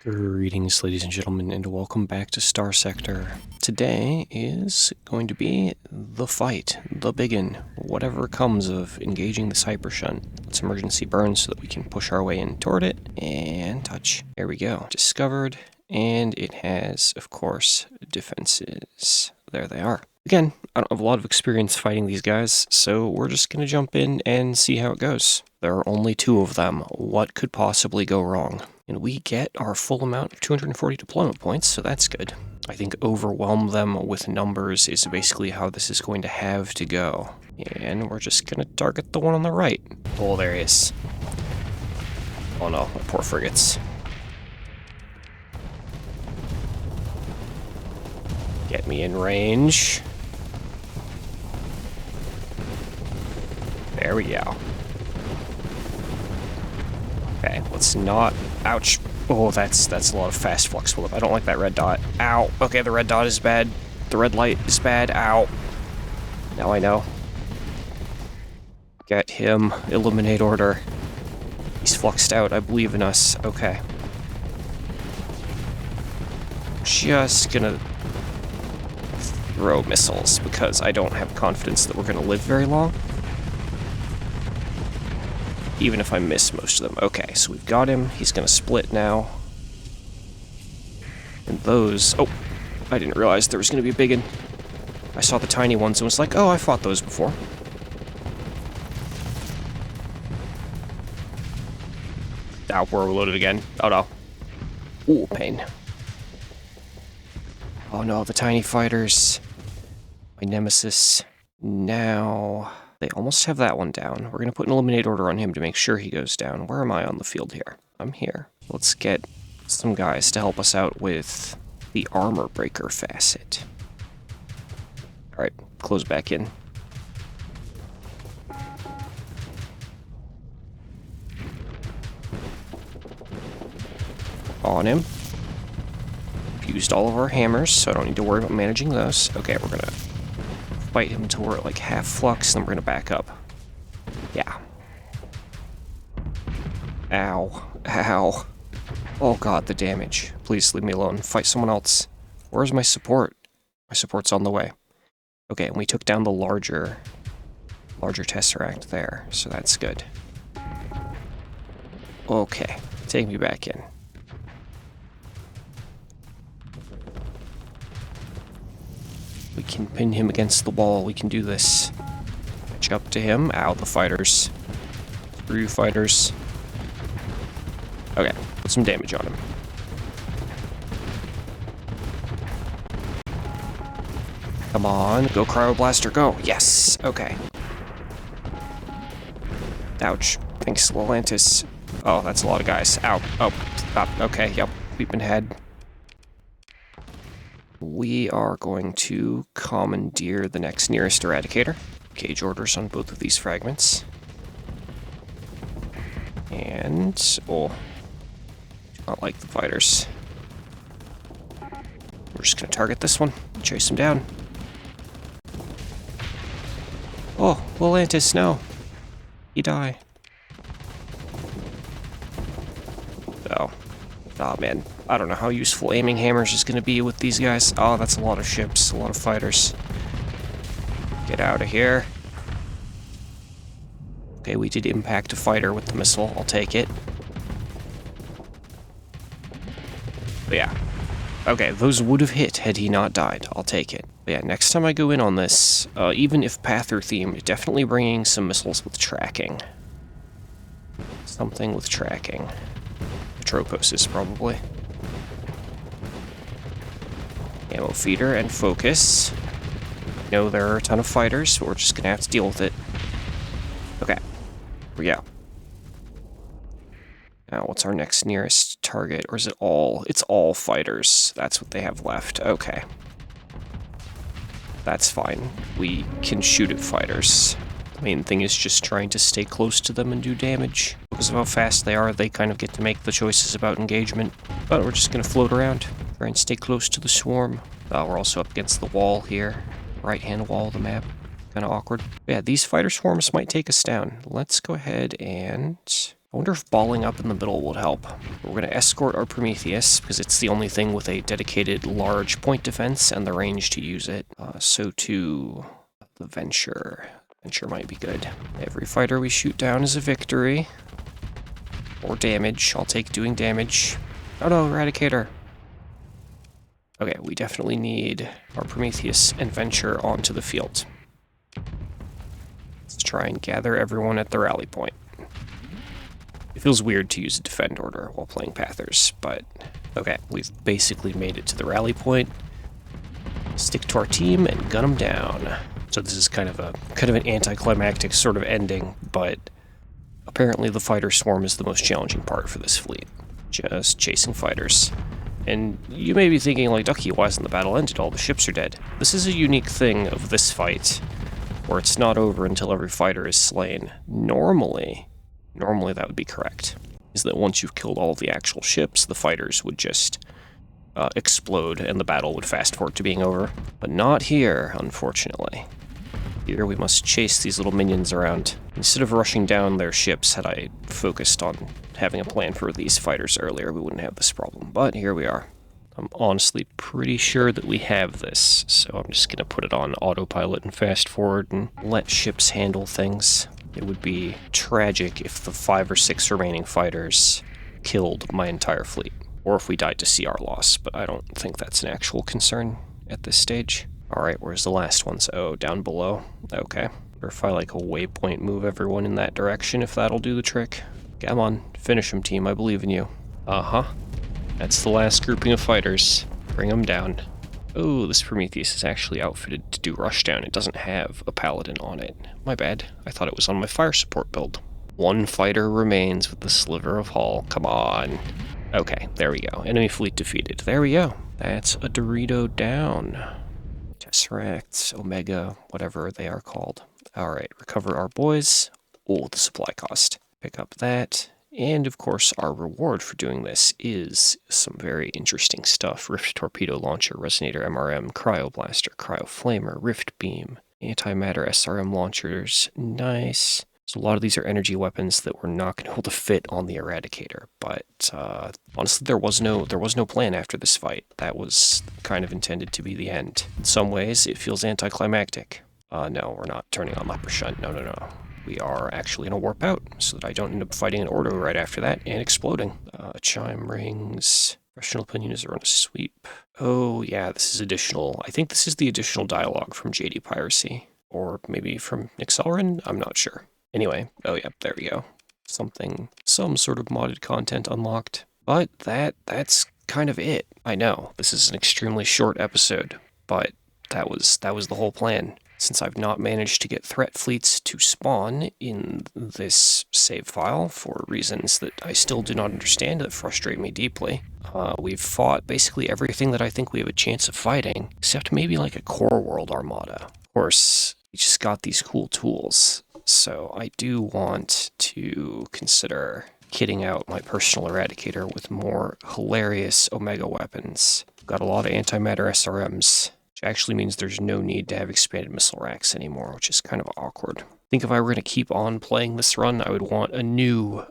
Greetings, ladies and gentlemen, and welcome back to Starsector. Today is going to be the fight, the biggin, whatever comes of engaging this hyper shunt. Let's emergency burn so that we can push our way in toward it, and touch. There we go. Discovered, and it has, of course, defenses. There they are. Again, I don't have a lot of experience fighting these guys, so we're just going to jump in and see how it goes. There are only two of them. What could possibly go wrong? And we get our full amount of 240 deployment points, so that's good. I think overwhelm them with numbers is basically how this is going to have to go. And we're just going to target the one on the right. Oh, there he is. Oh no, my poor frigates. Get me in range. There we go. Okay, let's not... Ouch. Oh, that's a lot of fast flux flip. I don't like that red dot. Ow. Okay, the red dot is bad. The red light is bad. Ow. Now I know. Get him. Eliminate order. He's fluxed out. I believe in us. Okay. Just gonna throw missiles because I don't have confidence that we're gonna live very long. Even if I miss most of them. Okay, so we've got him. He's gonna split now. And those... Oh, I didn't realize there was gonna be a big one. I saw the tiny ones and was like, oh, I fought those before. Ow, we're reloaded again. Oh no. Ooh, pain. Oh no, the tiny fighters. My nemesis. Now... They almost have that one down. We're going to put an eliminate order on him to make sure he goes down. Where am I on the field here? I'm here. Let's get some guys to help us out with the armor breaker facet. Alright, close back in. On him. Used all of our hammers, so I don't need to worry about managing those. Okay, we're going to fight him until we're at like half flux, and then we're gonna back up. Yeah. Ow. Ow. Oh god, the damage. Please leave me alone. Fight someone else. Where's my support? My support's on the way. Okay, and we took down the larger Tesseract there, so that's good. Okay, take me back in. We can pin him against the wall. We can do this. Catch up to him. Ow, the fighters. Screw you, fighters. Okay, put some damage on him. Come on, go Cryoblaster, go. Yes, okay. Ouch. Thanks, Atlantis. Oh, that's a lot of guys. Ow. Oh, stop. Okay, yep. We've been had. We are going to commandeer the next nearest Eradicator. Cage orders on both of these fragments. And... oh, do not like the fighters. We're just going to target this one, chase him down. Oh, Atlantis, no. He die. Oh. Oh, man. I don't know how useful aiming hammers is going to be with these guys. Oh, that's a lot of ships, a lot of fighters. Get out of here. Okay, we did impact a fighter with the missile. I'll take it. But yeah. Okay, those would have hit had he not died. I'll take it. But yeah, next time I go in on this, even if Pather themed, definitely bringing some missiles with tracking. Something with tracking. Troposes, probably. Ammo feeder and focus. I know there are a ton of fighters, but we're just gonna have to deal with it. Okay. Here we go. Now, what's our next nearest target? Or is it all? It's all fighters. That's what they have left. Okay. That's fine. We can shoot at fighters. The main thing is just trying to stay close to them and do damage. Because of how fast they are, they kind of get to make the choices about engagement. But we're just going to float around, try and stay close to the swarm. We're also up against the wall here. Right-hand wall of the map. Kind of awkward. But yeah, these fighter swarms might take us down. Let's go ahead and I wonder if balling up in the middle would help. We're going to escort our Prometheus, because it's the only thing with a dedicated large point defense and the range to use it. So too, the Venture. Venture might be good. Every fighter we shoot down is a victory. Or damage. I'll take doing damage. Oh no, Eradicator. Okay, we definitely need our Prometheus and Venture onto the field. Let's try and gather everyone at the rally point. It feels weird to use a defend order while playing Pathers, but okay, we've basically made it to the rally point. Stick to our team and gun them down. So this is kind of an anticlimactic sort of ending, but apparently the fighter swarm is the most challenging part for this fleet. Just chasing fighters. And you may be thinking, like, Ducky, why isn't the battle ended? All the ships are dead. This is a unique thing of this fight, where it's not over until every fighter is slain. Normally that would be correct, is that once you've killed all of the actual ships, the fighters would just explode and the battle would fast forward to being over. But not here, unfortunately. Here we must chase these little minions around. Instead of rushing down their ships, had I focused on having a plan for these fighters earlier, we wouldn't have this problem. But here we are. I'm honestly pretty sure that we have this, so I'm just going to put it on autopilot and fast forward and let ships handle things. It would be tragic if the 5 or 6 remaining fighters killed my entire fleet, or if we died to see our loss, but I don't think that's an actual concern at this stage. Alright, where's the last ones? Oh, down below. Okay. Or if I like a waypoint, move everyone in that direction, if that'll do the trick. Come on, finish them, team, I believe in you. Uh-huh. That's the last grouping of fighters. Bring them down. Oh, this Prometheus is actually outfitted to do rushdown. It doesn't have a paladin on it. My bad. I thought it was on my fire support build. One fighter remains with the sliver of hull. Come on. Okay, there we go. Enemy fleet defeated. There we go. That's a Dorito down. Tesseract, Omega, whatever they are called. Alright, recover our boys. Oh, the supply cost. Pick up that. And, of course, our reward for doing this is some very interesting stuff. Rift Torpedo Launcher, Resonator MRM, Cryo Blaster, Cryo Flamer, Rift Beam, Antimatter SRM Launchers. Nice. So a lot of these are energy weapons that we're not going to be able to fit on the Eradicator. But, honestly, there was no plan after this fight. That was kind of intended to be the end. In some ways, it feels anticlimactic. No, we're not turning on Leper Shunt. No. We are actually going to warp out, so that I don't end up fighting an Ordo right after that and exploding. Chime rings. Professional opinion is run a sweep. Oh, yeah, this is additional. I think this is the additional dialogue from JaydeePiracy. Or maybe from Nexerelin? I'm not sure. Anyway, oh yeah, there we go. Some sort of modded content unlocked. But that's kind of it. I know, this is an extremely short episode, but that was the whole plan. Since I've not managed to get threat fleets to spawn in this save file for reasons that I still do not understand that frustrate me deeply, we've fought basically everything that I think we have a chance of fighting, except maybe like a core world armada. Of course, we just got these cool tools, so I do want to consider kitting out my personal Eradicator with more hilarious Omega weapons. Got a lot of antimatter SRMs. Which actually means there's no need to have expanded missile racks anymore, which is kind of awkward. I think if I were going to keep on playing this run, I would want a new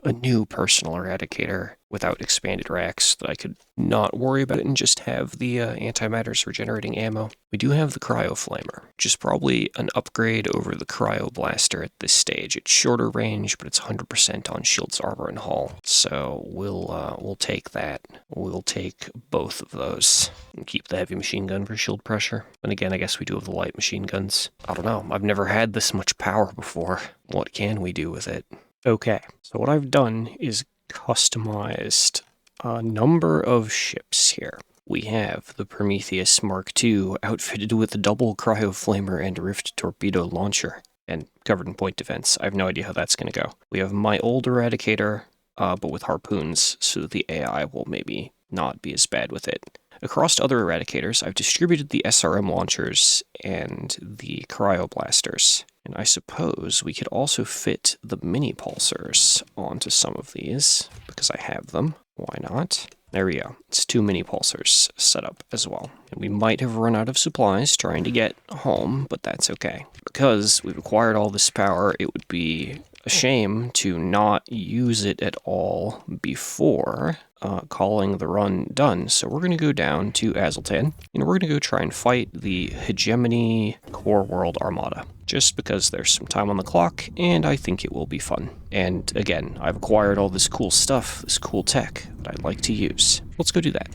personal Eradicator without expanded racks that I could not worry about it and just have the antimatters regenerating ammo. We do have the Cryo Flamer, which is probably an upgrade over the Cryo Blaster at this stage. It's shorter range, but it's 100% on shields, armor, and hull. So we'll take that. We'll take both of those and keep the heavy machine gun for shield pressure. And again, I guess we do have the light machine guns. I don't know. I've never had this much power before. What can we do with it? Okay, so what I've done is customized a number of ships here. We have the Prometheus Mark II outfitted with a double Cryo Flamer and Rift Torpedo Launcher and covered in point defense. I have no idea how that's going to go. We have my old Eradicator, but with harpoons, so that the AI will maybe not be as bad with it. Across other Eradicators, I've distributed the SRM launchers and the Cryo Blasters. And I suppose we could also fit the mini pulsars onto some of these, because I have them. Why not? There we go. It's 2 mini pulsars set up as well. And we might have run out of supplies trying to get home, but that's okay. Because we've acquired all this power, it would be a shame to not use it at all before calling the run done. So we're going to go down to Azultan, and we're going to go try and fight the Hegemony Core World Armada, just because there's some time on the clock, and I think it will be fun. And again, I've acquired all this cool stuff, this cool tech that I'd like to use. Let's go do that.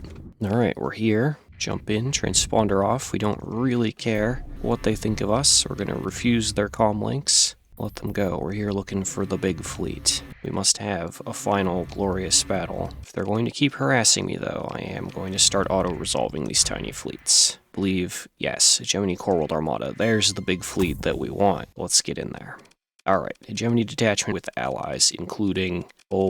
Alright, we're here. Jump in, transponder off. We don't really care what they think of us. We're going to refuse their comm links. Let them go. We're here looking for the big fleet. We must have a final glorious battle. If they're going to keep harassing me, though, I am going to start auto-resolving these tiny fleets. Believe, yes, Hegemony Core World Armada. There's the big fleet that we want. Let's get in there. Alright, Hegemony detachment with allies, including,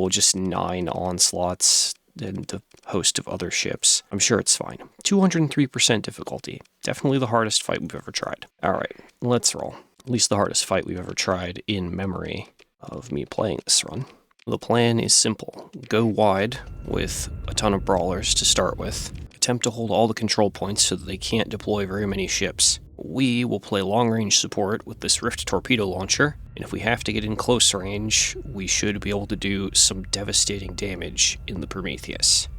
just 9 onslaughts and a host of other ships. I'm sure it's fine. 203% difficulty. Definitely the hardest fight we've ever tried. Alright, let's roll. At least the hardest fight we've ever tried in memory of me playing this run. The plan is simple. Go wide with a ton of brawlers to start with. Attempt to hold all the control points so that they can't deploy very many ships. We will play long-range support with this Rift torpedo launcher, and if we have to get in close range, we should be able to do some devastating damage in the Prometheus.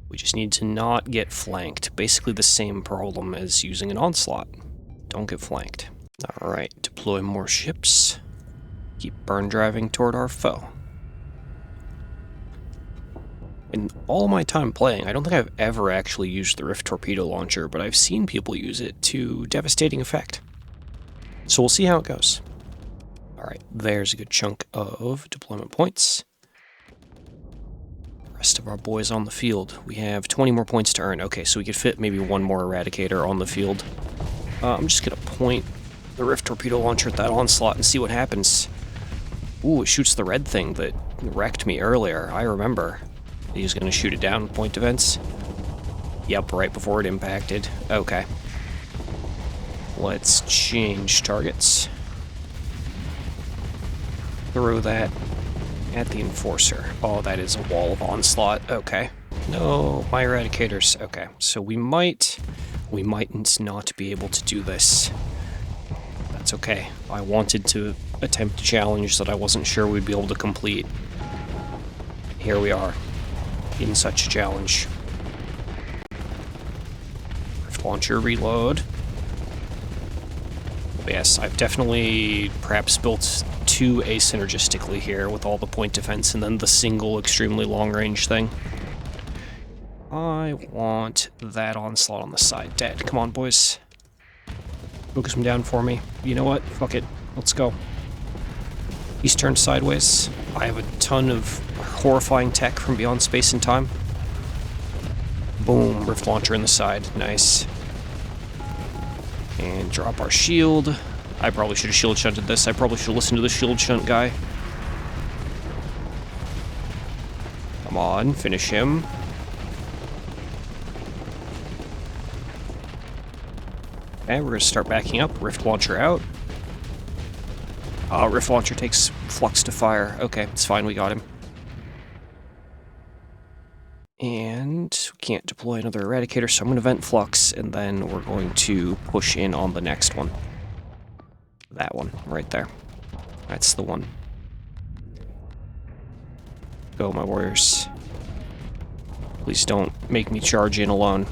We just need to not get flanked. Basically the same problem as using an onslaught. Don't get flanked. Alright, deploy more ships. Keep burn driving toward our foe. In all my time playing, I don't think I've ever actually used the Rift torpedo launcher, but I've seen people use it to devastating effect. So we'll see how it goes. Alright, there's a good chunk of deployment points. Rest of our boys on the field. We have 20 more points to earn. Okay, so we could fit maybe one more Eradicator on the field. I'm just going to point the Rift torpedo launcher at that onslaught and see what happens. Ooh, it shoots the red thing that wrecked me earlier. I remember. He's going to shoot it down with point defense. Yep, right before it impacted. Okay. Let's change targets. Throw that at the Enforcer. Oh, that is a wall of onslaught. Okay. No, my Eradicators. Okay, so we mightn't not be able to do this. That's okay. I wanted to attempt a challenge that I wasn't sure we'd be able to complete. Here we are, in such a challenge. Rift launcher reload. Yes, I've definitely perhaps built too asynergistically here with all the point defense and then the single extremely long range thing. I want that onslaught on the side dead. Come on, boys. Focus him down for me. You know what? Fuck it. Let's go. He's turned sideways. I have a ton of horrifying tech from beyond space and time. Boom. Rift launcher in the side. Nice. And drop our shield. I probably should have shield shunted this. I probably should listen to the shield shunt guy. Come on. Finish him. Okay, we're going to start backing up. Rift launcher out. Rift launcher takes flux to fire. Okay, it's fine, we got him. And we can't deploy another Eradicator, so I'm going to vent flux, and then we're going to push in on the next one. That one, right there. That's the one. Go, my warriors. Please don't make me charge in alone.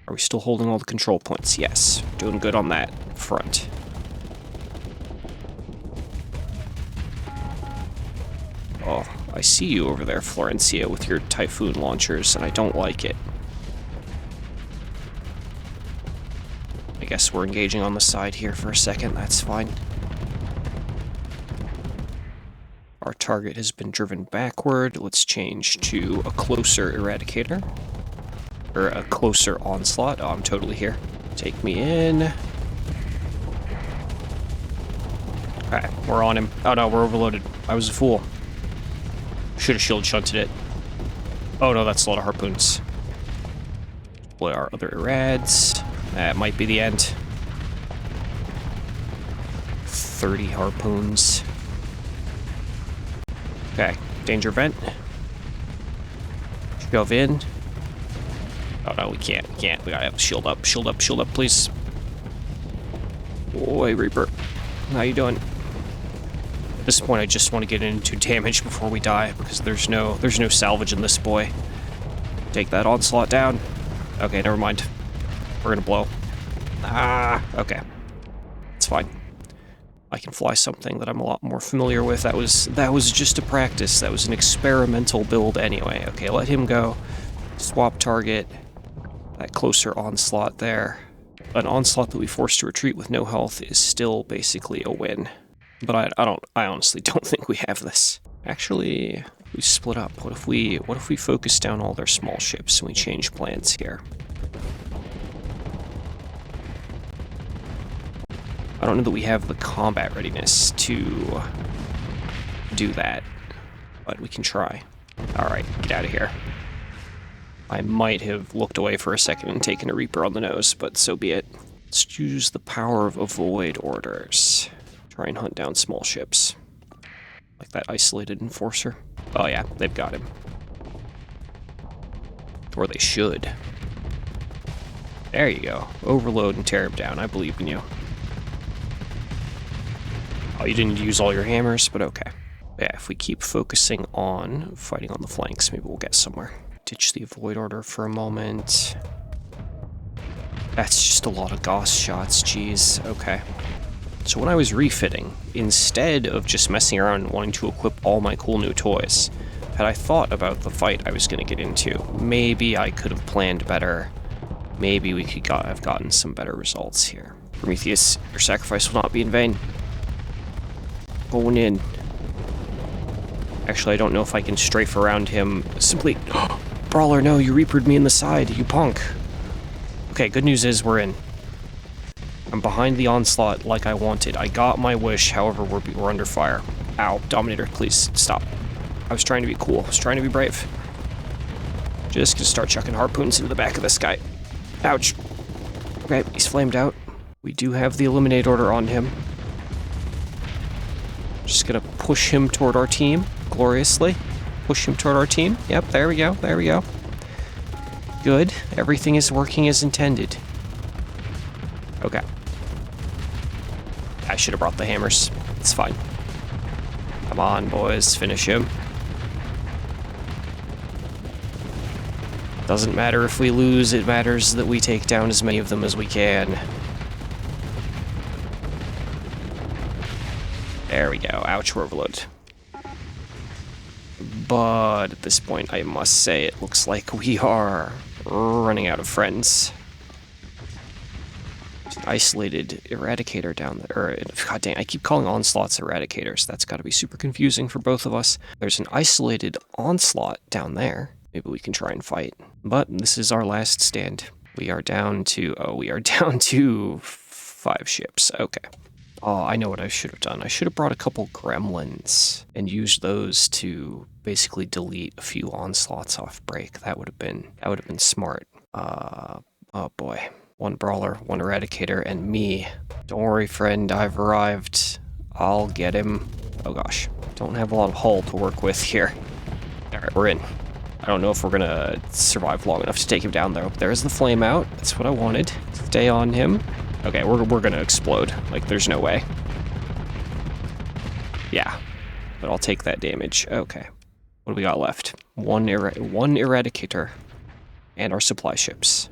Are we still holding all the control points? Yes. Doing good on that front. Oh, I see you over there, Florencia, with your Typhoon launchers, and I don't like it. I guess we're engaging on the side here for a second. That's fine. Our target has been driven backward. Let's change to a closer Eradicator. Or a closer onslaught. Oh, I'm totally here. Take me in. Okay, we're on him. Oh no, we're overloaded. I was a fool. Should have shield shunted it. Oh no, that's a lot of harpoons. Deploy our other Erads. That might be the end. 30 harpoons. Okay, danger vent. Shove in. Oh no, we can't. We can't. We gotta have shield up. Shield up. Shield up, please. Oi, Reaper. How you doing? At this point, I just want to get into damage before we die, because there's no salvage in this boy. Take that onslaught down. Okay, never mind. We're gonna blow. Ah, okay. It's fine. I can fly something that I'm a lot more familiar with. That was just a practice. That was an experimental build anyway. Okay, let him go. Swap target. That closer onslaught there. An onslaught that we forced to retreat with no health is still basically a win. But I honestly don't think we have this. Actually, we split up. What if we focus down all their small ships and we change plans here? I don't know that we have the combat readiness to do that, but we can try. Alright, get out of here. I might have looked away for a second and taken a Reaper on the nose, but so be it. Let's use the power of avoid orders. Try and hunt down small ships. Like that isolated enforcer. Oh yeah, they've got him. Or they should. There you go. Overload and tear him down. I believe in you. Oh, you didn't use all your hammers, but okay. Yeah, if we keep focusing on fighting on the flanks, maybe we'll get somewhere. Ditch the avoid order for a moment. That's just a lot of Gauss shots, jeez. Okay. So when I was refitting, instead of just messing around and wanting to equip all my cool new toys, had I thought about the fight I was going to get into, maybe I could have planned better. Maybe we could have gotten some better results here. Prometheus, your sacrifice will not be in vain. Going in. Actually, I don't know if I can strafe around him. Simply... Brawler, no, you Reapered me in the side, you punk. Okay, good news is we're in. I'm behind the onslaught like I wanted. I got my wish, however, we're under fire. Ow, Dominator, please, stop. I was trying to be cool. I was trying to be brave. Just gonna start chucking harpoons into the back of this guy. Ouch. Okay, he's flamed out. We do have the eliminate order on him. Just gonna push him toward our team, gloriously. Push him toward our team. Yep, there we go, there we go. Good, everything is working as intended. Okay. I should have brought the hammers. It's fine. Come on, boys, finish him. Doesn't matter if we lose, it matters that we take down as many of them as we can. There we go. Ouch, we're overloaded. But at this point, I must say, it looks like we are running out of friends. There's an isolated Eradicator down there. Or, god dang, I keep calling Onslaughts Eradicators. That's got to be super confusing for both of us. There's an isolated Onslaught down there. Maybe we can try and fight. But this is our last stand. We are down to... Oh, we are down to 5 ships. Okay. Oh, I know what I should have done. I should have brought a couple gremlins and used those to basically delete a few onslaughts off break. That would have been smart. Oh boy. 1 brawler, 1 eradicator, and me. Don't worry, friend, I've arrived. I'll get him. Oh gosh. Don't have a lot of hull to work with here. Alright, we're in. I don't know if we're gonna survive long enough to take him down though. There's the flame out. That's what I wanted. Stay on him. Okay, we're gonna explode. Like, there's no way. Yeah, but I'll take that damage. Okay, what do we got left? One Eradicator and our supply ships.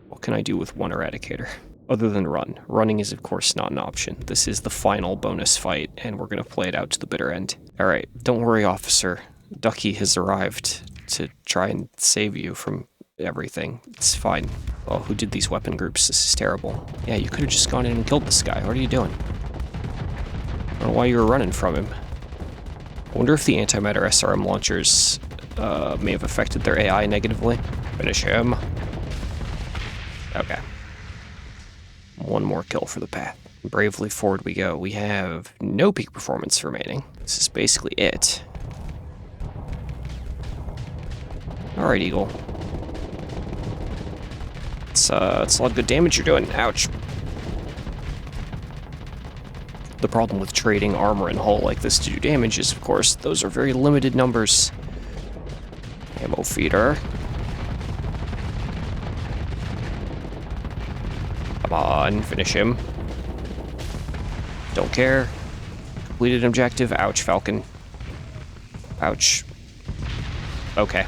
What can I do with 1 Eradicator? Other than run. Running is, of course, not an option. This is the final bonus fight, and we're gonna play it out to the bitter end. Alright, don't worry, officer. Ducky has arrived to try and save you from everything. It's fine. Oh, who did these weapon groups? This is terrible. Yeah, you could have just gone in and killed this guy. What are you doing? I don't know why you were running from him. I wonder if the antimatter SRM launchers may have affected their AI negatively. Finish him. Okay. 1 more kill for the path. Bravely forward we go. We have no peak performance remaining. This is basically it. Alright, Eagle. It's a lot of good damage you're doing. Ouch. The problem with trading armor and hull like this to do damage is, of course, those are very limited numbers. Ammo feeder. Come on, finish him. Don't care. Completed objective. Ouch, Falcon. Ouch. Okay.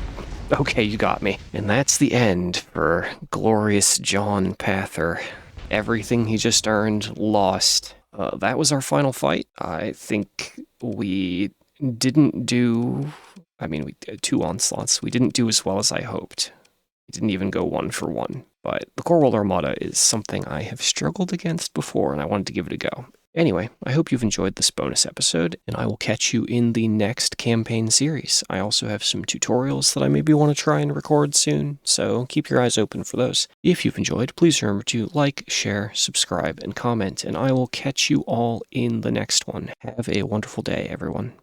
Okay, you got me. And that's the end for glorious John Pather. Everything he just earned, lost. That was our final fight. I think we didn't do... I mean, we did 2 onslaughts. We didn't do as well as I hoped. We didn't even go 1 for 1. But the Core World Armada is something I have struggled against before, and I wanted to give it a go. Anyway, I hope you've enjoyed this bonus episode, and I will catch you in the next campaign series. I also have some tutorials that I maybe want to try and record soon, so keep your eyes open for those. If you've enjoyed, please remember to like, share, subscribe, and comment, and I will catch you all in the next one. Have a wonderful day, everyone.